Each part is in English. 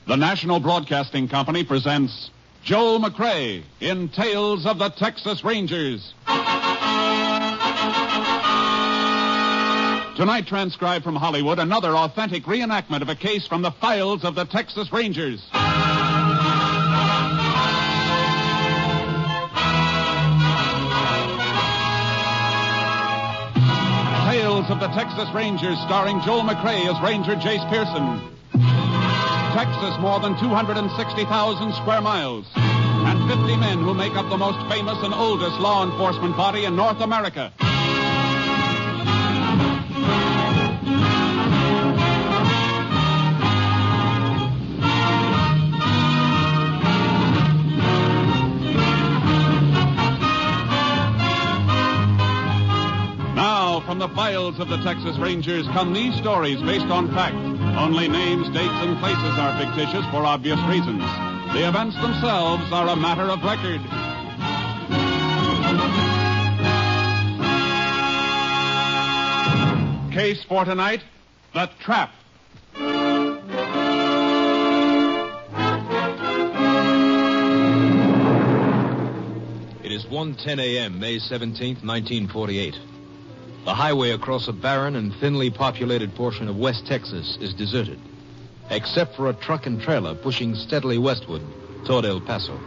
The National Broadcasting Company presents Joel McCrea in Tales of the Texas Rangers. Tonight, transcribed from Hollywood, another authentic reenactment of a case from the files of the Texas Rangers. Tales of the Texas Rangers, starring Joel McCrea as Ranger Jace Pearson. Texas, more than 260,000 square miles, and 50 men who make up the most famous and oldest law enforcement body in North America. Now, from the files of the Texas Rangers come these stories based on fact. Only names, dates, and places are fictitious for obvious reasons. The events themselves are a matter of record. Case for tonight, The Trap. It is 1:10 a.m., May 17th, 1948. The highway across a barren and thinly populated portion of West Texas is deserted, except for a truck and trailer pushing steadily westward toward El Paso.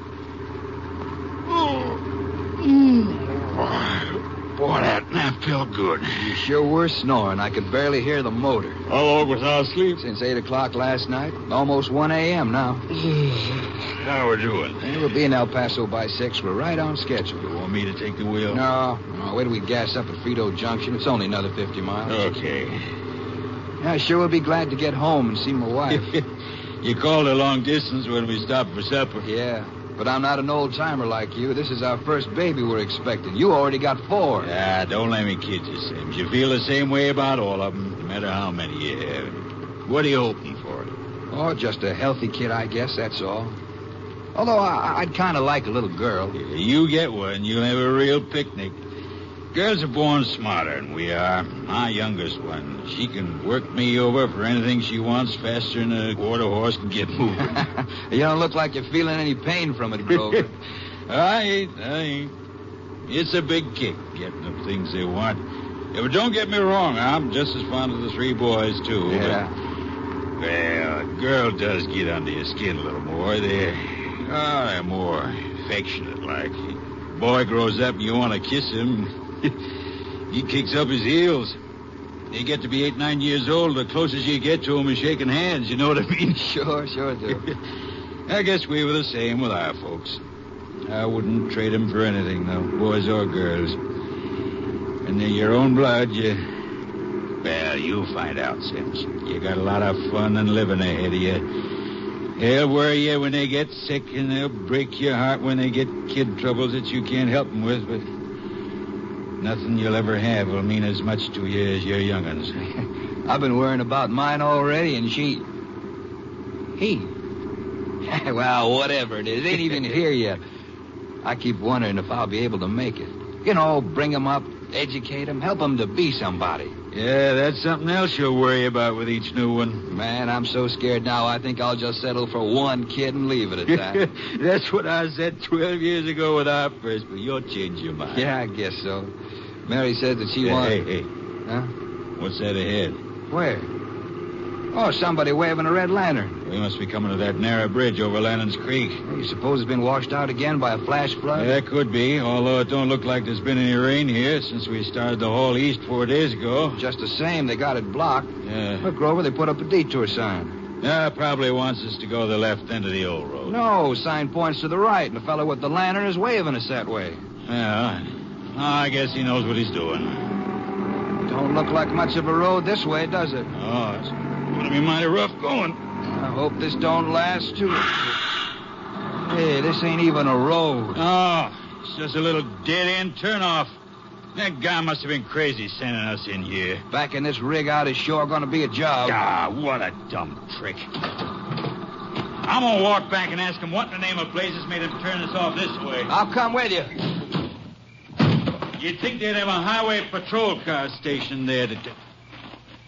Boy, that nap felt good. You sure were snoring. I could barely hear the motor. How long without sleep? Since 8 o'clock last night. Almost 1 a.m. now. How we doing? We'll be in El Paso by 6. We're right on schedule. You want me to take the wheel? No. Wait till we gas up at Frito Junction. It's only another 50 miles. Okay. Yeah, I sure would be glad to get home and see my wife. You called a long distance when we stopped for supper. Yeah, but I'm not an old-timer like you. This is our first baby we're expecting. You already got 4. Ah, don't let me kid you, Sims. You feel the same way about all of them, no matter how many you have. What are you hoping for? Oh, just a healthy kid, I guess, that's all. Although I'd kind of like a little girl. You get one, you'll have a real picnic. Girls are born smarter than we are. My youngest one, she can work me over for anything she wants faster than a quarter horse can get moving. You don't look like you're feeling any pain from it, Grover. I ain't. It's a big kick, getting them things they want. Yeah, but don't get me wrong, I'm just as fond of the 3 boys, too. Yeah. But, well, a girl does get under your skin a little more. They're more affectionate, like. Boy grows up and you want to kiss him. He kicks up his heels. You get to be 8, 9 years old, the closest you get to him is shaking hands, you know what I mean? Sure do. I guess we were the same with our folks. I wouldn't trade them for anything, though, boys or girls. And they're your own blood, well, you'll find out, Sims. You got a lot of fun and living ahead of you. They'll worry you when they get sick, and they'll break your heart when they get kid troubles that you can't help them with, but nothing you'll ever have will mean as much to you as your young'uns. I've been worrying about mine already, and he. Well, whatever it is, ain't even here yet. I keep wondering if I'll be able to make it. You know, bring him up, educate him, help him to be somebody. Yeah, that's something else you'll worry about with each new one. Man, I'm so scared now, I think I'll just settle for 1 kid and leave it at that. That's what I said 12 years ago with our first, but you'll change your mind. Yeah, I guess so. Mary said that she wanted... Hey. Huh? What's that ahead? Where? Oh, somebody waving a red lantern. We must be coming to that narrow bridge over Lannon's Creek. You suppose it's been washed out again by a flash flood? Yeah, that could be, although it don't look like there's been any rain here since we started the haul east 4 days ago. Just the same, they got it blocked. Yeah. Look, Grover, they put up a detour sign. Yeah, probably wants us to go the left end of the old road. No, sign points to the right, and the fellow with the lantern is waving us that way. Yeah, I guess he knows what he's doing. Don't look like much of a road this way, does it? Oh, it's going to be mighty rough going. I hope this don't last too. Hey, this ain't even a road. Oh, it's just a little dead-end turnoff. That guy must have been crazy sending us in here. Backing this rig out is sure going to be a job. Ah, what a dumb trick. I'm going to walk back and ask him what in the name of blazes made him turn us off this way. I'll come with you. You'd think they'd have a highway patrol car stationed there to...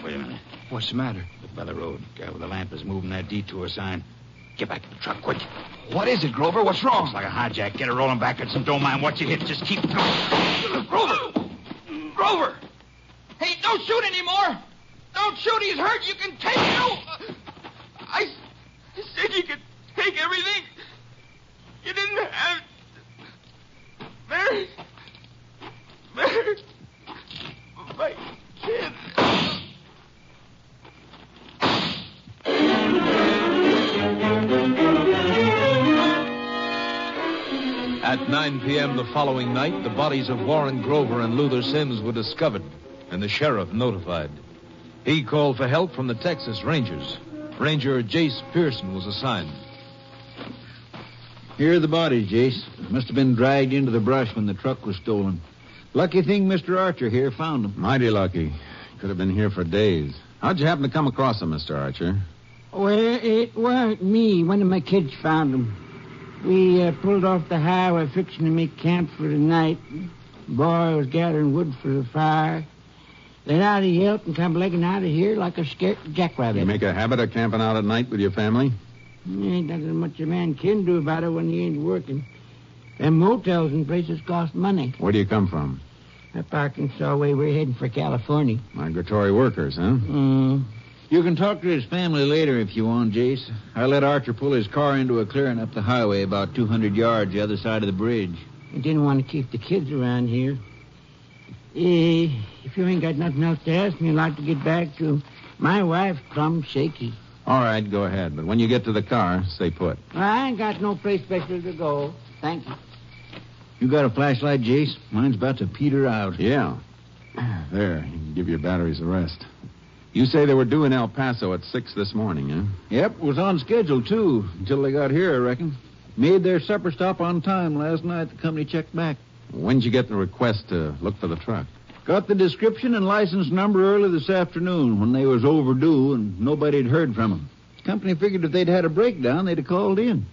Wait a minute. What's the matter? Look by the road. Guy with the lamp is moving that detour sign. Get back in the truck, quick. What is it, Grover? What's wrong? Looks like a hijack. Get her rolling backwards and don't mind what you hit. Just keep going. Grover! Hey, don't shoot anymore! Don't shoot, he's hurt. You can take him. I said you could take everything. You didn't have... Mary... My kid... At 9 p.m. the following night, the bodies of Warren Grover and Luther Sims were discovered, and the sheriff notified. He called for help from the Texas Rangers. Ranger Jace Pearson was assigned. Here are the bodies, Jace. Must have been dragged into the brush when the truck was stolen. Lucky thing Mr. Archer here found them. Mighty lucky. Could have been here for days. How'd you happen to come across them, Mr. Archer? Well, it weren't me. One of my kids found them. We pulled off the highway fixing to make camp for the night. Boy was gathering wood for the fire. Let out a yelp and come legging out of here like a scared jackrabbit. You make a habit of camping out at night with your family? Ain't nothing much a man can do about it when he ain't working. Them motels and places cost money. Where do you come from? Up Arkansas way, we're heading for California. Migratory workers, huh? You can talk to his family later if you want, Jace. I let Archer pull his car into a clearing up the highway about 200 yards the other side of the bridge. I didn't want to keep the kids around here. If you ain't got nothing else to ask me, I'd like to get back to my wife's plumb shaky. All right, go ahead. But when you get to the car, stay put. I ain't got no place special to go. Thank you. You got a flashlight, Jace? Mine's about to peter out. Yeah. There, you can give your batteries a rest. You say they were due in El Paso at 6 this morning, huh? Yep, was on schedule, too, until they got here, I reckon. Made their supper stop on time last night. The company checked back. When'd you get the request to look for the truck? Got the description and license number early this afternoon when they was overdue and nobody'd heard from them. The company figured if they'd had a breakdown, they'd have called in.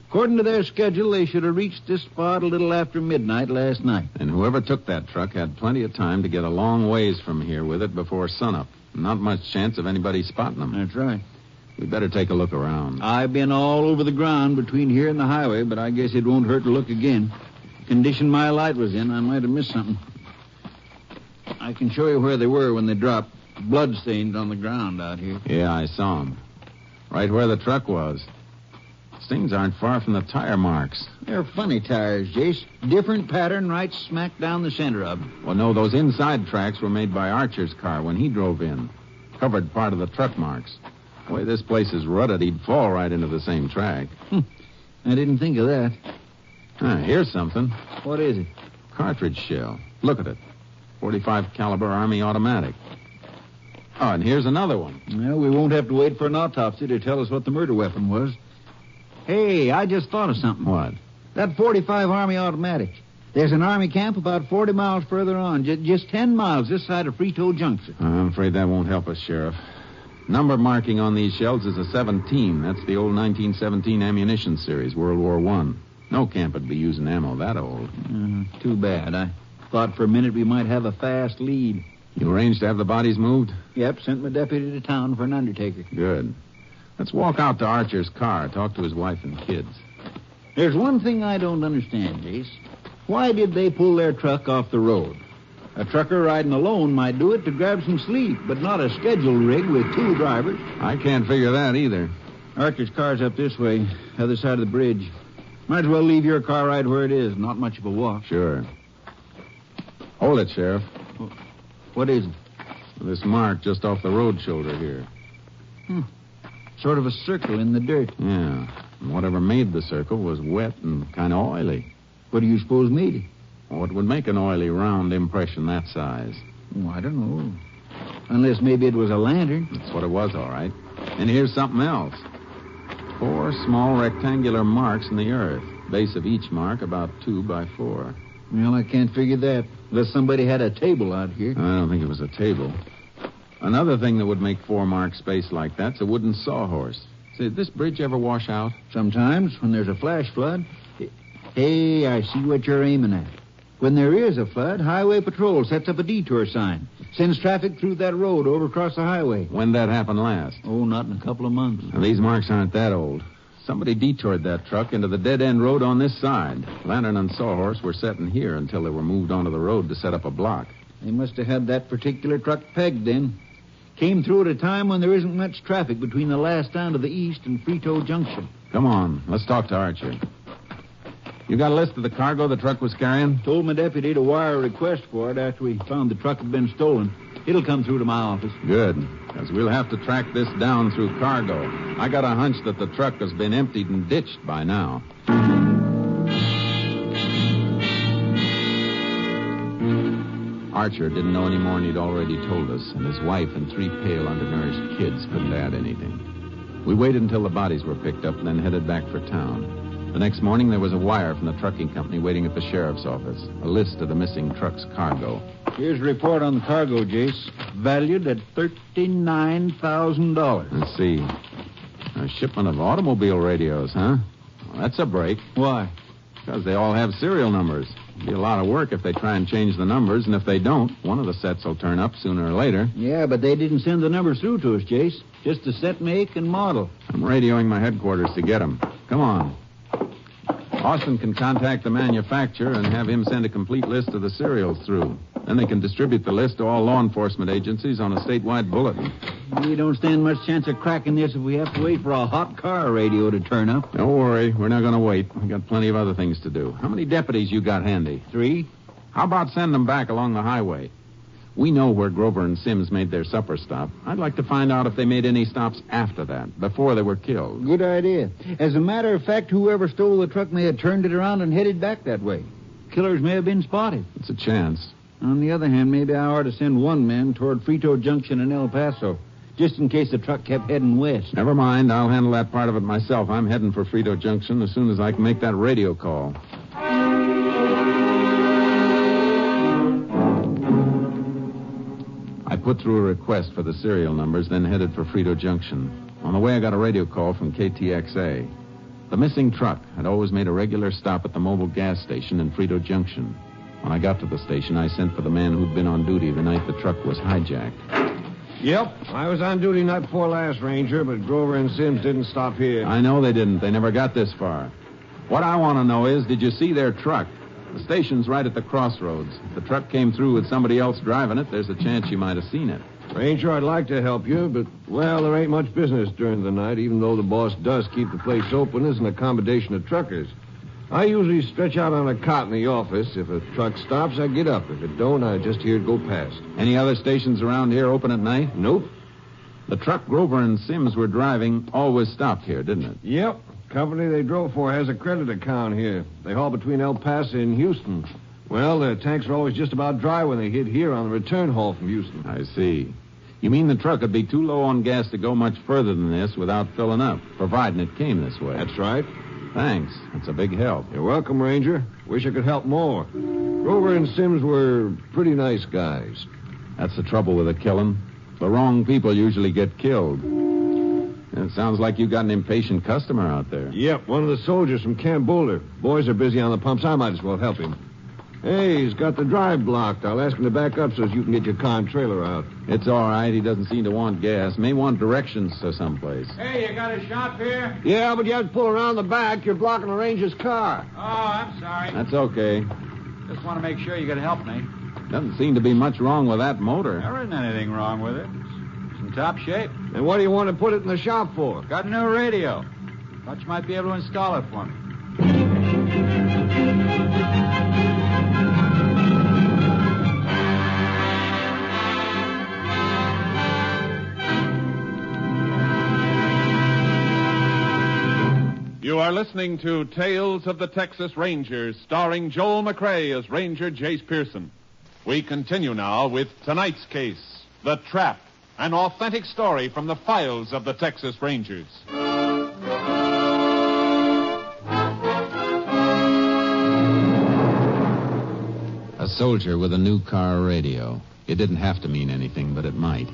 According to their schedule, they should have reached this spot a little after midnight last night. And whoever took that truck had plenty of time to get a long ways from here with it before sunup. Not much chance of anybody spotting them. That's right. We better take a look around. I've been all over the ground between here and the highway, but I guess it won't hurt to look again. The condition my light was in, I might have missed something. I can show you where they were when they dropped. Bloodstains on the ground out here. Yeah, I saw them. Right where the truck was. Stains aren't far from the tire marks. They're funny tires, Jace. Different pattern right smack down the center of them. Well, no, those inside tracks were made by Archer's car when he drove in. Covered part of the truck marks. The way this place is rutted, he'd fall right into the same track. I didn't think of that. Here's something. What is it? Cartridge shell. Look at it. 45 caliber Army automatic. Oh, and here's another one. Well, we won't have to wait for an autopsy to tell us what the murder weapon was. Hey, I just thought of something. What? That 45 Army automatic. There's an Army camp about 40 miles further on, just 10 miles this side of Frito Junction. I'm afraid that won't help us, Sheriff. Number marking on these shells is a 17. That's the old 1917 ammunition series, World War I. No camp would be using ammo that old. Too bad. I thought for a minute we might have a fast lead. You arranged to have the bodies moved? Yep, sent my deputy to town for an undertaker. Good. Let's walk out to Archer's car, talk to his wife and kids. There's one thing I don't understand, Jace. Why did they pull their truck off the road? A trucker riding alone might do it to grab some sleep, but not a scheduled rig with two drivers. I can't figure that either. Archer's car's up this way, other side of the bridge. Might as well leave your car right where it is. Not much of a walk. Sure. Hold it, Sheriff. What is it? This mark just off the road shoulder here. Sort of a circle in the dirt. Yeah. And whatever made the circle was wet and kind of oily. What do you suppose made it? What would make an oily, round impression that size? Oh, I don't know. Unless maybe it was a lantern. That's what it was, all right. And here's something else. 4 small rectangular marks in the earth. Base of each mark about 2 by 4. Well, I can't figure that. Unless somebody had a table out here. I don't think it was a table. Another thing that would make 4 marks spaced like that's a wooden sawhorse. Say, did this bridge ever wash out? Sometimes, when there's a flash flood. Hey, I see what you're aiming at. When there is a flood, Highway Patrol sets up a detour sign. Sends traffic through that road over across the highway. When'd that happen last? Oh, not in a couple of months. Now, these marks aren't that old. Somebody detoured that truck into the dead-end road on this side. Lantern and Sawhorse were setting here until they were moved onto the road to set up a block. They must have had that particular truck pegged then. Came through at a time when there isn't much traffic between the last town to the east and Frito Junction. Come on, let's talk to Archer. You got a list of the cargo the truck was carrying? Told my deputy to wire a request for it after we found the truck had been stolen. It'll come through to my office. Good, because we'll have to track this down through cargo. I got a hunch that the truck has been emptied and ditched by now. Archer didn't know any more than he'd already told us, and his wife and 3 pale, undernourished kids couldn't add anything. We waited until the bodies were picked up and then headed back for town. The next morning, there was a wire from the trucking company waiting at the sheriff's office, a list of the missing truck's cargo. Here's a report on the cargo, Jace. Valued at $39,000. Let's see. A shipment of automobile radios, huh? Well, that's a break. Why? Because they all have serial numbers. It'll be a lot of work if they try and change the numbers, and if they don't, one of the sets will turn up sooner or later. Yeah, but they didn't send the numbers through to us, Jace. Just the set, make, and model. I'm radioing my headquarters to get them. Come on. Austin can contact the manufacturer and have him send a complete list of the serials through. Then they can distribute the list to all law enforcement agencies on a statewide bulletin. We don't stand much chance of cracking this if we have to wait for a hot car radio to turn up. Don't worry. We're not going to wait. We've got plenty of other things to do. How many deputies you got handy? 3. How about sending them back along the highway? We know where Grover and Sims made their supper stop. I'd like to find out if they made any stops after that, before they were killed. Good idea. As a matter of fact, whoever stole the truck may have turned it around and headed back that way. Killers may have been spotted. It's a chance. On the other hand, maybe I ought to send one man toward Frito Junction in El Paso, just in case the truck kept heading west. Never mind. I'll handle that part of it myself. I'm heading for Frito Junction as soon as I can make that radio call. I put through a request for the serial numbers, then headed for Frito Junction. On the way, I got a radio call from KTXA. The missing truck had always made a regular stop at the mobile gas station in Frito Junction. When I got to the station, I sent for the man who'd been on duty the night the truck was hijacked. Yep, I was on duty night before last, Ranger, but Grover and Sims didn't stop here. I know they didn't. They never got this far. What I want to know is, did you see their truck? The station's right at the crossroads. If the truck came through with somebody else driving it, there's a chance you might have seen it. Ranger, I'd like to help you, but, well, there ain't much business during the night, even though the boss does keep the place open as an accommodation of truckers. I usually stretch out on a cot in the office. If a truck stops, I get up. If it don't, I just hear it go past. Any other stations around here open at night? Nope. The truck Grover and Sims were driving always stopped here, didn't it? Yep. Company they drove for has a credit account here. They haul between El Paso and Houston. Well, their tanks are always just about dry when they hit here on the return haul from Houston. I see. You mean the truck would be too low on gas to go much further than this without filling up, providing it came this way? That's right. Thanks. That's a big help. You're welcome, Ranger. Wish I could help more. Grover and Sims were pretty nice guys. That's the trouble with a killing. The wrong people usually get killed. It sounds like you got an impatient customer out there. Yep, one of the soldiers from Camp Boulder. Boys are busy on the pumps. I might as well help him. Hey, he's got the drive blocked. I'll ask him to back up so you can get your car and trailer out. It's all right. He doesn't seem to want gas. May want directions to someplace. Hey, you got a shop here? Yeah, but you have to pull around the back. You're blocking the ranger's car. Oh, I'm sorry. That's okay. Just want to make sure you can help me. Doesn't seem to be much wrong with that motor. There isn't anything wrong with it. It's in top shape. And what do you want to put it in the shop for? Got a new radio. Thought you might be able to install it for me. You are listening to Tales of the Texas Rangers, starring Joel McCrea as Ranger Jace Pearson. We continue now with tonight's case, The Trap, an authentic story from the files of the Texas Rangers. A soldier with a new car radio. It didn't have to mean anything, but it might.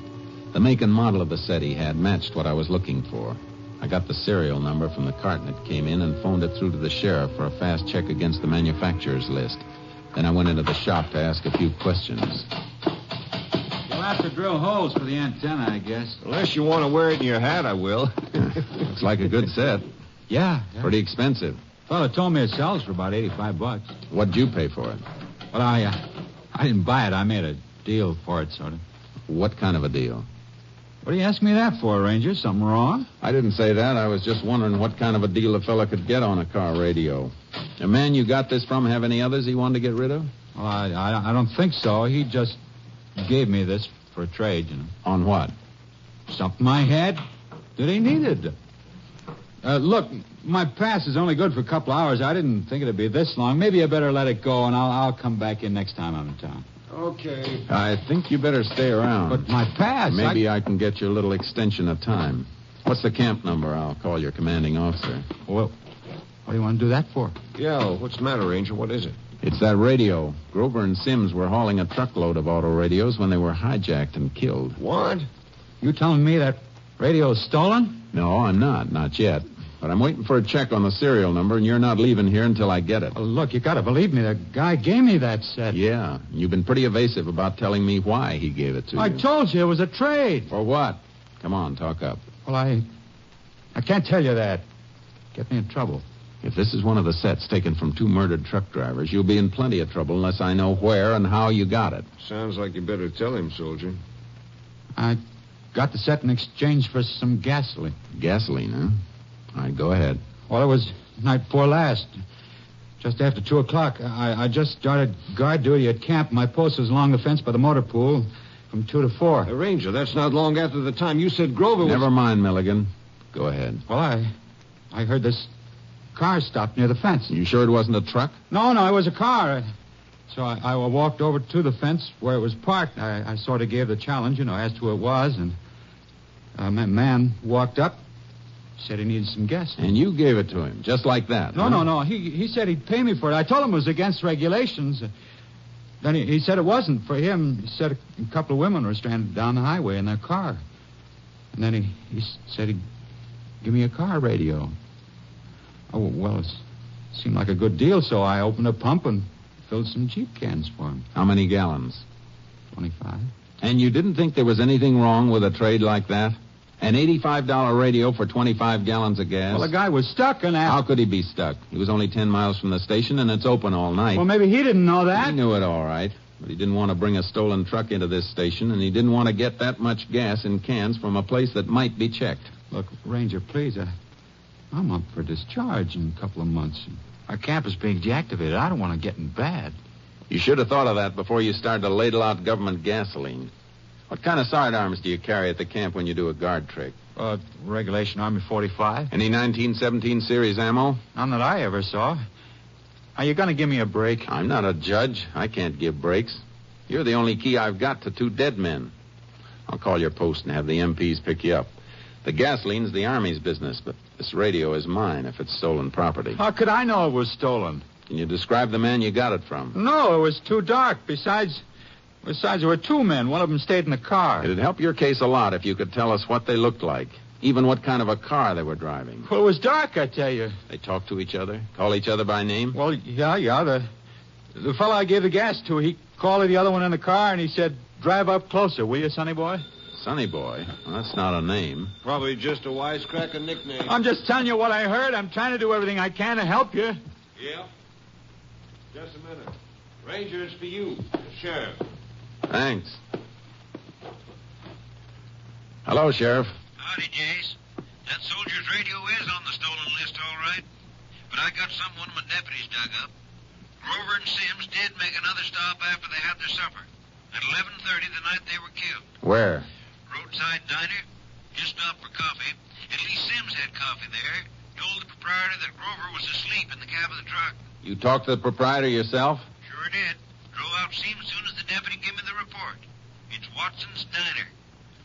The make and model of the set he had matched what I was looking for. I got the serial number from the carton it came in and phoned it through to the sheriff for a fast check against the manufacturer's list. Then I went into the shop to ask a few questions. You'll have to drill holes for the antenna, I guess. Unless you want to wear it in your hat, I will. Looks like a good set. Yeah. Pretty expensive. Fella told me it sells for about $85. What'd you pay for it? Well, I didn't buy it. I made a deal for it, sort of. What kind of a deal? What do you ask me that for, Ranger? Something wrong? I didn't say that. I was just wondering what kind of a deal a fella could get on a car radio. The man you got this from have any others he wanted to get rid of? Well, I don't think so. He just gave me this for a trade, you know. On what? Something I had that he needed. Look, my pass is only good for a couple hours. I didn't think it'd be this long. Maybe I better let it go, and I'll come back in next time I'm in town. Okay. I think you better stay around. But my pass... Maybe I can get you a little extension of time. What's the camp number? I'll call your commanding officer. Well, what do you want to do that for? Yeah, what's the matter, Ranger? What is it? It's that radio. Grover and Sims were hauling a truckload of auto radios when they were hijacked and killed. What? You telling me that radio's stolen? No, I'm not. Not yet. But I'm waiting for a check on the serial number, and you're not leaving here until I get it. Well, look, you gotta believe me. The guy gave me that set. Yeah. You've been pretty evasive about telling me why he gave it to you. I told you it was a trade. For what? Come on, talk up. Well, I can't tell you that. Get me in trouble. If this is one of the sets taken from 2 murdered truck drivers, you'll be in plenty of trouble unless I know where and how you got it. Sounds like you better tell him, soldier. I got the set in exchange for some gasoline. Gasoline, huh? All right, go ahead. Well, it was night before last. Just after 2 o'clock. I just started guard duty at camp. My post was along the fence by the motor pool from 2 to 4. Hey, Ranger, that's not long after the time you said Grover was... Never mind, Milligan. Go ahead. Well, I heard this car stop near the fence. You sure it wasn't a truck? No, it was a car. So I walked over to the fence where it was parked. I sort of gave the challenge, asked who it was, and a man walked up, said he needed some gas. And you gave it to him, just like that? No. He said he'd pay me for it. I told him it was against regulations. Then he said it wasn't for him. He said a couple of women were stranded down the highway in their car. And then he said he'd give me a car radio. Oh, well, it seemed like a good deal, so I opened a pump and filled some Jeep cans for him. How many gallons? 25. And you didn't think there was anything wrong with a trade like that? An $85 radio for 25 gallons of gas? Well, the guy was stuck in that. How could he be stuck? He was only 10 miles from the station, and it's open all night. Well, maybe he didn't know that. He knew it all right, but he didn't want to bring a stolen truck into this station, and he didn't want to get that much gas in cans from a place that might be checked. Look, Ranger, please, I'm up for discharge in a couple of months. Our camp is being deactivated. I don't want to get in bad. You should have thought of that before you started to ladle out government gasoline. What kind of sidearms do you carry at the camp when you do a guard trick? Regulation Army 45. Any 1917 series ammo? None that I ever saw. Are you going to give me a break? I'm not a judge. I can't give breaks. You're the only key I've got to 2 dead men. I'll call your post and have the MPs pick you up. The gasoline's the Army's business, but this radio is mine if it's stolen property. How could I know it was stolen? Can you describe the man you got it from? No, it was too dark. Besides, there were 2 men. One of them stayed in the car. It'd help your case a lot if you could tell us what they looked like, even what kind of a car they were driving. Well, it was dark, I tell you. They talked to each other? Call each other by name? Well, yeah. The fellow I gave the gas to, he called the other one in the car, and he said, drive up closer, will you, Sonny Boy? Sonny Boy? Well, that's not a name. Probably just a wisecracker nickname. I'm just telling you what I heard. I'm trying to do everything I can to help you. Yeah. Just a minute. Ranger, it's for you, the sheriff. Thanks. Hello, Sheriff. Howdy, Jace. That soldier's radio is on the stolen list, all right. But I got something one of my deputies dug up. Grover and Sims did make another stop after they had their supper. At 11:30 the night they were killed. Where? Roadside diner. Just stopped for coffee. At least Sims had coffee there. Told the proprietor that Grover was asleep in the cab of the truck. You talked to the proprietor yourself? Sure did. Drove out Sims as soon as the deputy gave me the report. It's Watson's Diner.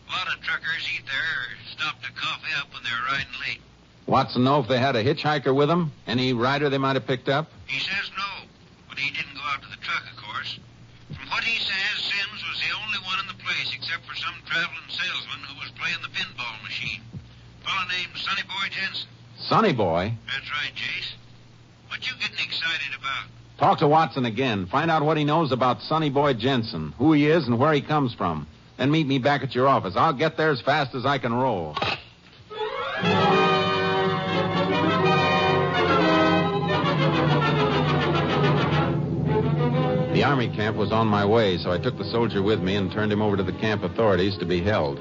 A lot of truckers eat there or stop to coffee up when they're riding late. Watson know if they had a hitchhiker with them? Any rider they might have picked up? He says no, but he didn't go out to the truck, of course. From what he says, Sims was the only one in the place except for some traveling salesman who was playing the pinball machine. A fellow named Sonny Boy Jensen. Sonny Boy? That's right, Jace. What you getting excited about? Talk to Watson again. Find out what he knows about Sonny Boy Jensen, who he is and where he comes from. Then meet me back at your office. I'll get there as fast as I can roll. Army camp was on my way, so I took the soldier with me and turned him over to the camp authorities to be held.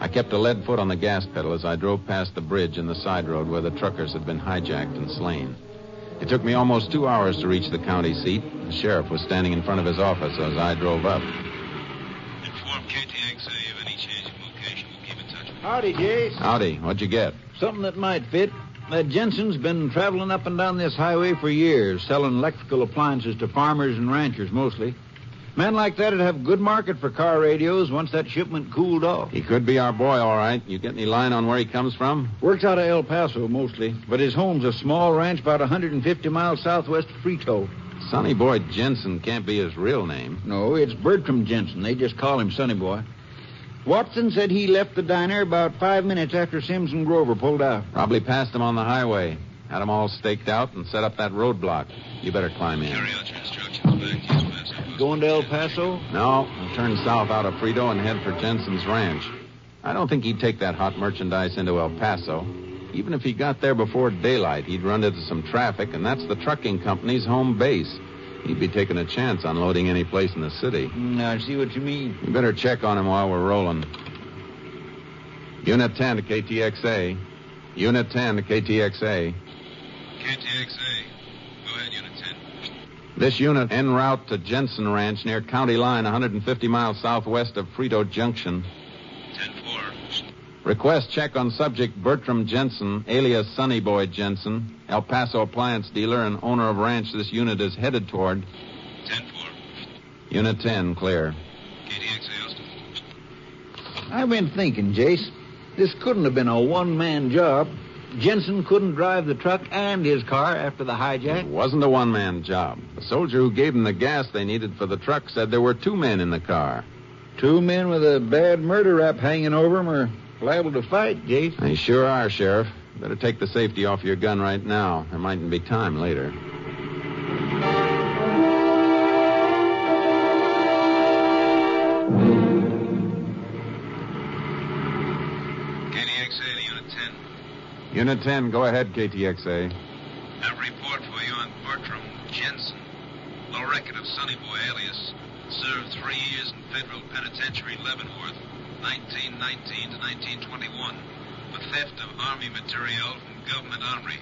I kept a lead foot on the gas pedal as I drove past the bridge and the side road where the truckers had been hijacked and slain. It took me almost 2 hours to reach the county seat. The sheriff was standing in front of his office as I drove up. Inform KTXA of any change of location. We'll keep in touch with you. Howdy, Jace. Howdy. What'd you get? Something that might fit. That Jensen's been traveling up and down this highway for years, selling electrical appliances to farmers and ranchers mostly. Men like that'd have good market for car radios once that shipment cooled off. He could be our boy, all right. You get any line on where he comes from? Works out of El Paso mostly, but his home's a small ranch about 150 miles southwest of Frito. Sonny Boy Jensen can't be his real name. No, it's Bertram Jensen. They just call him Sonny Boy. Watson said he left the diner about 5 minutes after Sims and Grover pulled out. Probably passed him on the highway. Had them all staked out and set up that roadblock. You better climb in. Carry out your instructions back to El Paso. Going to El Paso? No, I'll turn south out of Frito and head for Jensen's ranch. I don't think he'd take that hot merchandise into El Paso. Even if he got there before daylight, he'd run into some traffic, and that's the trucking company's home base. He'd be taking a chance unloading any place in the city. I see what you mean. You better check on him while we're rolling. Unit 10 to KTXA. Unit 10 to KTXA. KTXA. Go ahead, Unit 10. This unit en route to Jensen Ranch near County Line, 150 miles southwest of Frito Junction. 10-4. Request check on subject Bertram Jensen, alias Sonny Boy Jensen, El Paso appliance dealer and owner of ranch this unit is headed toward. 10-4. Unit 10, clear. KTXA, Austin. I've been thinking, Jace. This couldn't have been a one-man job. Jensen couldn't drive the truck and his car after the hijack. It wasn't a one-man job. The soldier who gave them the gas they needed for the truck said there were 2 men in the car. 2 men with a bad murder rap hanging over them are liable to fight, Jace. They sure are, Sheriff. Better take the safety off your gun right now. There mightn't be time later. KTXA to Unit 10. Unit 10, go ahead, KTXA. Have a report for you on Bertram Jensen. Low record of Sonny Boy alias. Served 3 years in federal penitentiary Leavenworth, 1919 to 1921, for theft of Army material from government armory.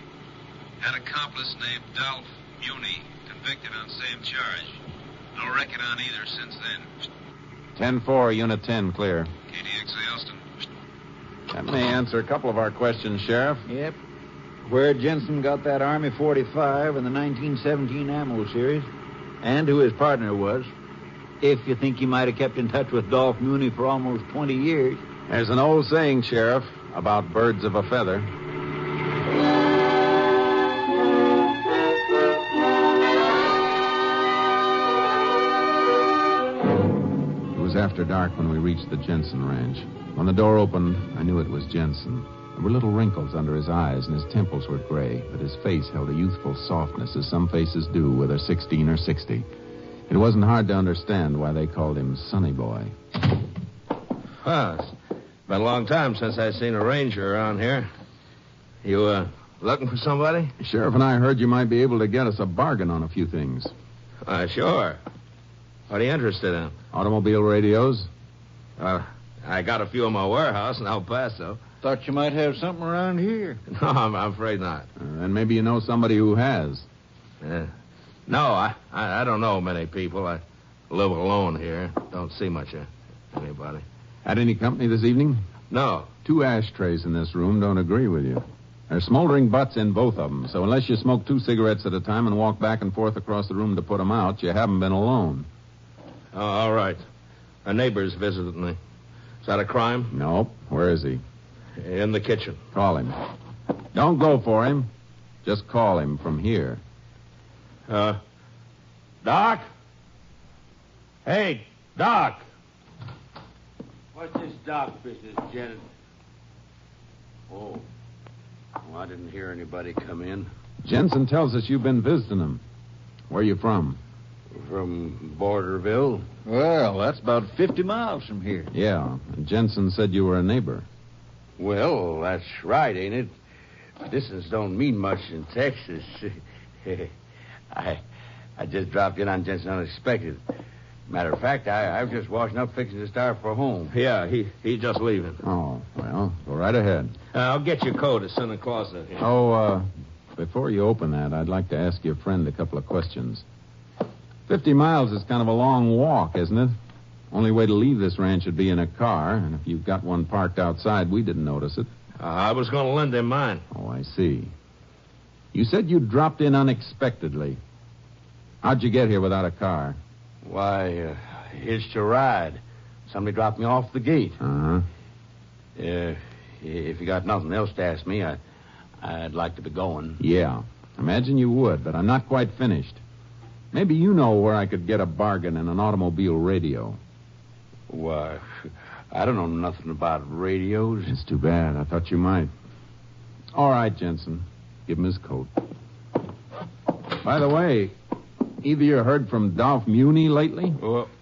Had accomplice named Dolph Muni, convicted on same charge. No record on either since then. 10-4, Unit 10, clear. KTXA Austin. That may answer a couple of our questions, Sheriff. Yep. Where Jensen got that Army 45 and the 1917 ammo series, and who his partner was. If you think he might have kept in touch with Dolph Muni for almost 20 years. There's an old saying, Sheriff, about birds of a feather. It was after dark when we reached the Jensen ranch. When the door opened, I knew it was Jensen. There were little wrinkles under his eyes, and his temples were gray, but his face held a youthful softness, as some faces do, whether 16 or 60. It wasn't hard to understand why they called him Sonny Boy. It's been a long time since I've seen a ranger around here. You, looking for somebody? Sheriff and I heard you might be able to get us a bargain on a few things. Sure. What are you interested in? Automobile radios? I got a few in my warehouse in El Paso. Thought you might have something around here. No, I'm afraid not. And maybe you know somebody who has. No, I don't know many people. I live alone here. Don't see much of anybody. Had any company this evening? No. 2 ashtrays in this room don't agree with you. There's smoldering butts in both of them, so unless you smoke 2 cigarettes at a time and walk back and forth across the room to put them out, you haven't been alone. Oh, all right. A neighbor's visited me. Is that a crime? Nope. Where is he? In the kitchen. Call him. Don't go for him. Just call him from here. Doc? Hey, Doc. What's this doc business, Janet? Oh, I didn't hear anybody come in. Jensen tells us you've been visiting him. Where you from? From Borderville. Well, that's about 50 miles from here. Yeah, and Jensen said you were a neighbor. Well, that's right, ain't it? Distance don't mean much in Texas. I I just dropped in on Jensen unexpected. Matter of fact, I was just washing up, fixing to start for home. Yeah, he's just leaving. Oh, well, go right ahead. I'll get your coat as Santa Claus out here. Oh, before you open that, I'd like to ask your friend a couple of questions. 50 miles is kind of a long walk, isn't it? Only way to leave this ranch would be in a car, and if you've got one parked outside, we didn't notice it. I was going to lend him mine. Oh, I see. You said you dropped in unexpectedly. How'd you get here without a car? Why, hitched a ride. Somebody dropped me off the gate. Uh-huh. If you got nothing else to ask me, I'd like to be going. Yeah, imagine you would, but I'm not quite finished. Maybe you know where I could get a bargain in an automobile radio. Why, I don't know nothing about radios. It's too bad. I thought you might. All right, Jensen. Give him his coat. By the way, either you heard from Dolph Muni lately?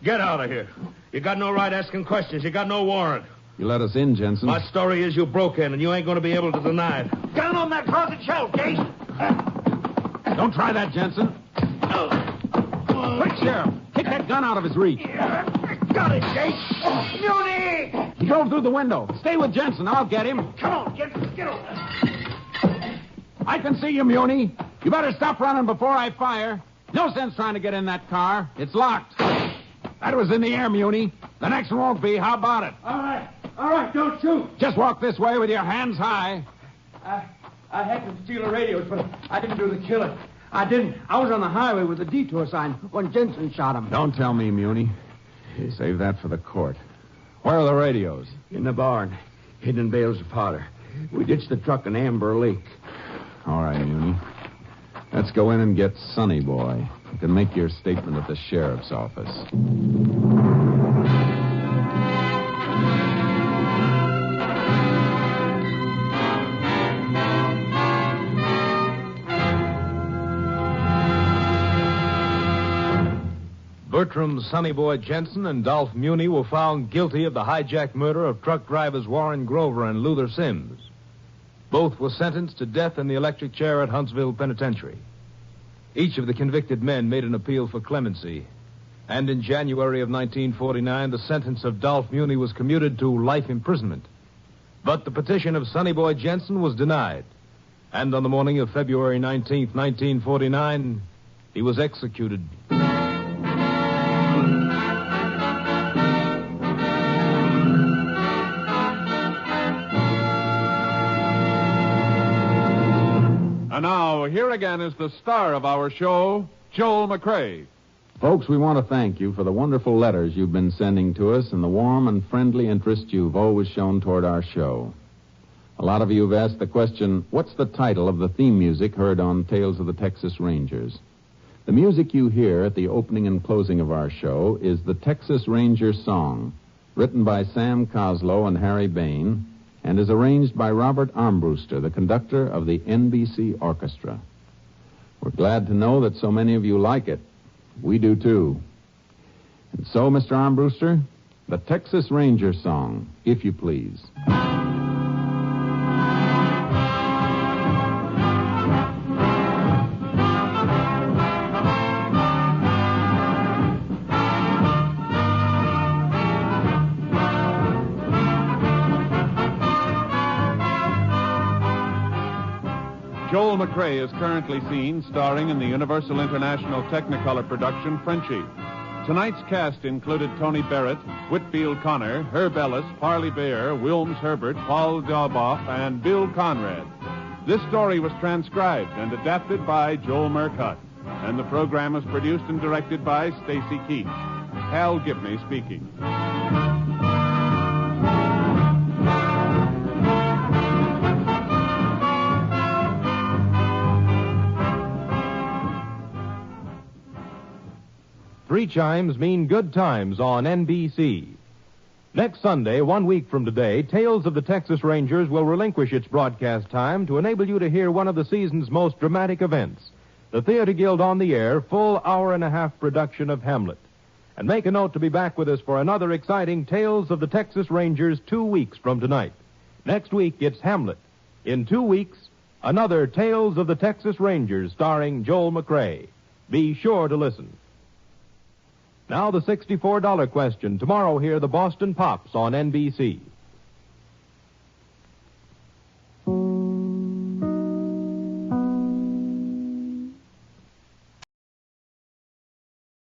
Get out of here. You got no right asking questions. You got no warrant. You let us in, Jensen. My story is you broke in, and you ain't going to be able to deny it. Down on that closet shelf, Gage. Don't try that, Jensen. Quick, Sheriff. Kick that gun out of his reach. Got it, Gage. Muni! He drove through the window. Stay with Jensen. I'll get him. Come on, get over. I can see you, Muni. You better stop running before I fire. No sense trying to get in that car. It's locked. That was in the air, Muni. The next one won't be. How about it? All right, don't shoot. Just walk this way with your hands high. I had to steal the radios, but I didn't do the killing. I didn't. I was on the highway with the detour sign when Jensen shot him. Don't tell me, Muni. Save that for the court. Where are the radios? In the barn, hidden in bales of powder. We ditched the truck in Amber Lake. All right, Muni. Let's go in and get Sonny Boy. You can make your statement at the sheriff's office. Bertram Sonny Boy Jensen and Dolph Muni were found guilty of the hijacked murder of truck drivers Warren Grover and Luther Sims. Both were sentenced to death in the electric chair at Huntsville Penitentiary. Each of the convicted men made an appeal for clemency, and in January of 1949, the sentence of Dolph Muni was commuted to life imprisonment. But the petition of Sonny Boy Jensen was denied, and on the morning of February 19th, 1949, he was executed. And now, here again is the star of our show, Joel McCrea. Folks, we want to thank you for the wonderful letters you've been sending to us and the warm and friendly interest you've always shown toward our show. A lot of you have asked the question, what's the title of the theme music heard on Tales of the Texas Rangers? The music you hear at the opening and closing of our show is the Texas Ranger Song, written by Sam Coslow and Harry Bain, and is arranged by Robert Armbruster, the conductor of the NBC Orchestra. We're glad to know that so many of you like it. We do, too. And so, Mr. Armbruster, the Texas Ranger Song, if you please. Joel McCrea is currently seen starring in the Universal International Technicolor production Frenchie. Tonight's cast included Tony Barrett, Whitfield Connor, Herb Ellis, Parley Bear, Wilms Herbert, Paul Dalboff, and Bill Conrad. This story was transcribed and adapted by Joel Murcutt, and the program was produced and directed by Stacy Keach. Hal Gibney speaking. Three chimes mean good times on NBC. Next Sunday, 1 week from today, Tales of the Texas Rangers will relinquish its broadcast time to enable you to hear one of the season's most dramatic events, the Theater Guild on the Air full hour-and-a-half production of Hamlet. And make a note to be back with us for another exciting Tales of the Texas Rangers 2 weeks from tonight. Next week, it's Hamlet. In 2 weeks, another Tales of the Texas Rangers starring Joel McCrea. Be sure to listen. Now the $64 question. Tomorrow, hear the Boston Pops on NBC.